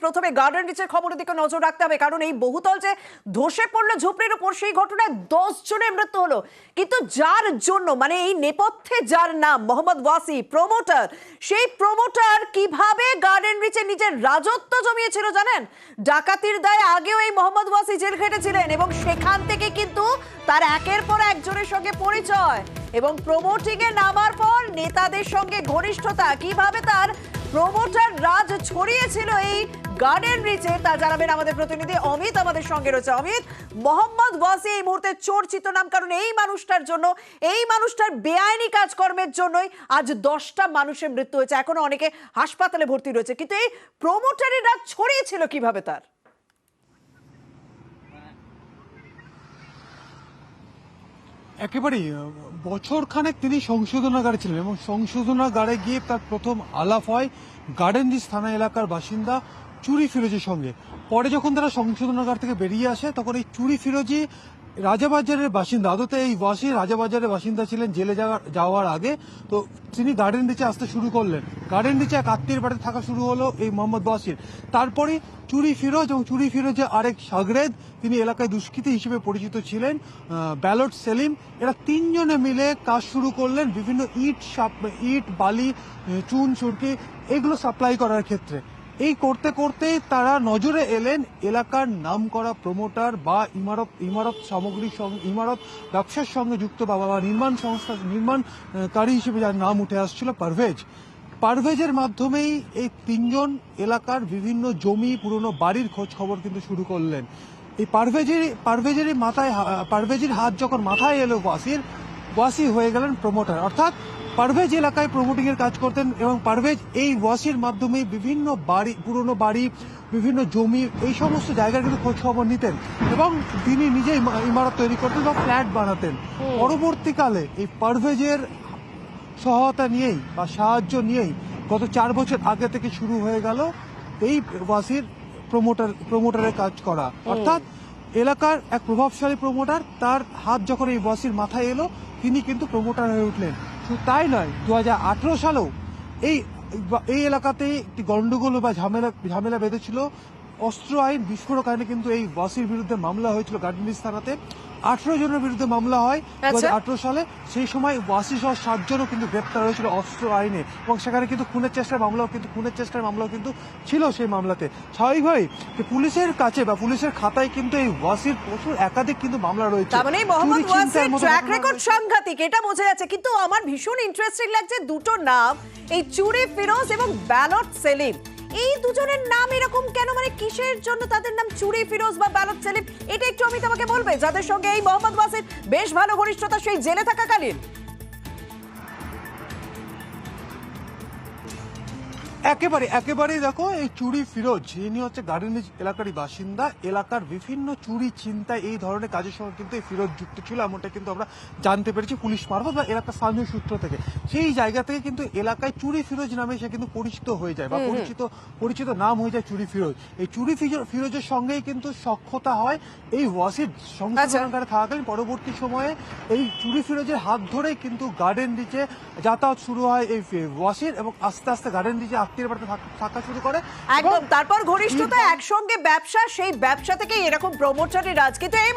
প্রথমে গার্ডেন রিচের খবরের দিকে নজর রাখতে হবে, কারণ এই বহুতল যে ধসে পড়লো ঝুপড়ির উপর, সেই ঘটনায় 10 জনের মৃত্যু হলো। কিন্তু যার জন্য মানে এই নেপথ্যে যার নাম মোহাম্মদ ওয়াসি, প্রমোটার, সেই প্রমোটার কিভাবে গার্ডেন রিচে নিজের রাজত্ব জমিয়েছিল জানেন? ডাকাতির দায়ে আগেও এই মোহাম্মদ ওয়াসি জেল খেটেছিলেন এবং সেখান থেকে কিন্তু তার একের পর একজনের সঙ্গে পরিচয় এবং প্রমোটিং এ নামার পর নেতাদের সঙ্গে ঘনিষ্ঠতা, কিভাবে তার প্রমোটার রাজ ছড়িয়েছিল এই গার্ডেন রিচে, তা জানাবেন আমাদের প্রতিনিধি অমিত আমাদের সঙ্গে রয়েছে। অমিত, মোহাম্মদ ওয়াসি এই মুহূর্তে চর্চিত নাম, কারণ এই মানুষটার জন্য, এই মানুষটার বেআইনি কাজকর্মের জন্যই আজ 10টা মানুষের মৃত্যু হয়েছে, এখনো অনেকে হাসপাতালে ভর্তি রয়েছে। কিন্তু এই প্রমোটারের রাজ ছড়িয়েছিল কিভাবে তার? একেবারেই বছর খানেক তিনি সংশোধনাগারে ছিলেন এবং সংশোধনাগারে গিয়ে তার প্রথম আলাপ হয় গার্ডেন রিচ থানা এলাকার বাসিন্দা চুরি ফিরোজের সঙ্গে। পরে যখন তারা সংশোধনাগার থেকে বেরিয়ে আসে তখন এই চুরি ফিরোজি রাজাবাজারের বাসিন্দা, আদতে এই ওয়াসি রাজাবাজারের বাসিন্দা ছিলেন জেলে যাওয়ার আগে। তো তিনি গার্ডেন রিচে আসতে শুরু করলেন। গার্ডেন রিচে এক আত্মীয়ের বাড়িতে থাকা শুরু হলো এই মোহাম্মদ ওয়াসির। তারপরে চুরি ফিরোজ এবং চুরি ফিরোজের আরেক সাগরেদ, তিনি এলাকায় দুষ্কৃতী হিসেবে পরিচিত ছিলেন, ব্যালট সেলিম, এরা তিনজনে মিলে কাজ শুরু করলেন বিভিন্ন ইট বালি চুন সুরকি এগুলো সাপ্লাই করার ক্ষেত্রে। এই করতে করতেই তারা নজরে এলেন এলাকার নামকরা প্রমোটার বা ইমারত সামগ্রী ইমারত ব্যবসার সঙ্গে যুক্ত বা নির্মাণকারী হিসেবে যার নাম উঠে আসছিল পারভেজের মাধ্যমেই এই তিনজন এলাকার বিভিন্ন জমি পুরনো বাড়ির খোঁজ খবর কিন্তু শুরু করলেন। এই পারভেজের হাত যখন মাথায় এলো ওয়াসি হয়ে গেলেন প্রমোটার, অর্থাৎ পারভেজ এলাকায় প্রমোটিং এর কাজ করতেন এবং পারভেজ এই ওয়াসির মাধ্যমে বিভিন্ন বাড়ি, পুরনো বাড়ি, বিভিন্ন জমি, এই সমস্ত জায়গার কিন্তু খোঁজ খবর নিতেন এবং তিনি নিজে ইমারত তৈরি করতেন বা ফ্ল্যাট বানাতেন। পরবর্তীকালে এই পারভেজের সহায়তা নিয়েই বা সাহায্য নিয়েই গত 4 বছর আগে থেকে শুরু হয়ে গেল এই ওয়াসির প্রমোটারের কাজ করা। অর্থাৎ এলাকার এক প্রভাবশালী প্রমোটার, তার হাত যখন এই ওয়াসির মাথায় এলো তিনি কিন্তু প্রমোটার হয়ে উঠলেন। শুধু তাই নয়, 2018 সালেও এই এলাকাতে একটি গন্ডগোল বা ঝামেলা বেঁধেছিল। অস্ত্র আইন, বিস্ফোরক আইনে কিন্তু এই ওয়াসির বিরুদ্ধে মামলা হয়েছিল গার্ডেন রিচ থানাতে। 18 জনের বিরুদ্ধে মামলা হয় 2018 সালে। সেই সময় ওয়াসি সহ 7 জনও কিন্তু গ্রেপ্তার হয়েছিল অস্ত্র আইনে এবং সেখানে কিন্তু খুনের চেষ্টার মামলাও কিন্তু ছিল সেই মামলাতে। স্বাভাবিকভাবেই পুলিশের কাছে বা পুলিশের খাতায় কিন্তু এই ওয়াসির প্রচুর একাধিক কিন্তু মামলা রয়েছে। তার মানে মোহাম্মদ ওয়াসির ট্র্যাক রেকর্ড সাংঘাতিক, এটা বোঝা যাচ্ছে। কিন্তু আমার ভীষণ ইন্টারেস্টিং লাগছে দুটো নাম, এই চুরি ফিরোজ এবং ব্যালট সেলিম। এই দুজনের নাম এরকম কেন? মানে কিসের জন্য তাদের নাম চুরি ফিরোজ বা ব্যালট সেলিম? এটা একটু আমি তোমাকে বলবে, যাদের সঙ্গে এই মোহাম্মদ ওয়াসির বেশ ভালো ঘনিষ্ঠতা সেই জেলে থাকাকালীন। একেবারে দেখো, এই চুরি ফিরোজ ইনি হচ্ছে গার্ডেন রিচ এলাকারই বাসিন্দা। এলাকার বিভিন্ন চুরি চিন্তায় এই ধরনের কাজের সঙ্গে কিন্তু এই ফিরোজ যুক্ত ছিল, এমনটা কিন্তু আমরা জানতে পেরেছি পুলিশ মারফত বা এলাকার স্থানীয় সূত্র থেকে। সেই জায়গা থেকে কিন্তু এলাকায় চুরি ফিরোজ নামে সে কিন্তু পরিচিত হয়ে যায় বা পরিচিত নাম হয়ে যায় চুরি ফিরোজ। এই চুরি ফিরোজের সঙ্গেই কিন্তু সখ্যতা হয় এই ওয়াসির সংশোধনাগারে থাকাকালীন। পরবর্তী সময়ে এই চুরি ফিরোজের হাত ধরেই কিন্তু গার্ডেন রিচে যাতায়াত শুরু হয় এই ওয়াসির এবং আস্তে আস্তে গার্ডেন রিচে আত্মীয়ের বাড়িতে থাকা শুরু করে। একদম, তারপর ঘনিষ্ঠতা, একসঙ্গে ব্যবসা, সেই ব্যবসা থেকে এরকম প্রমোটারি রাজ। কিন্তু এই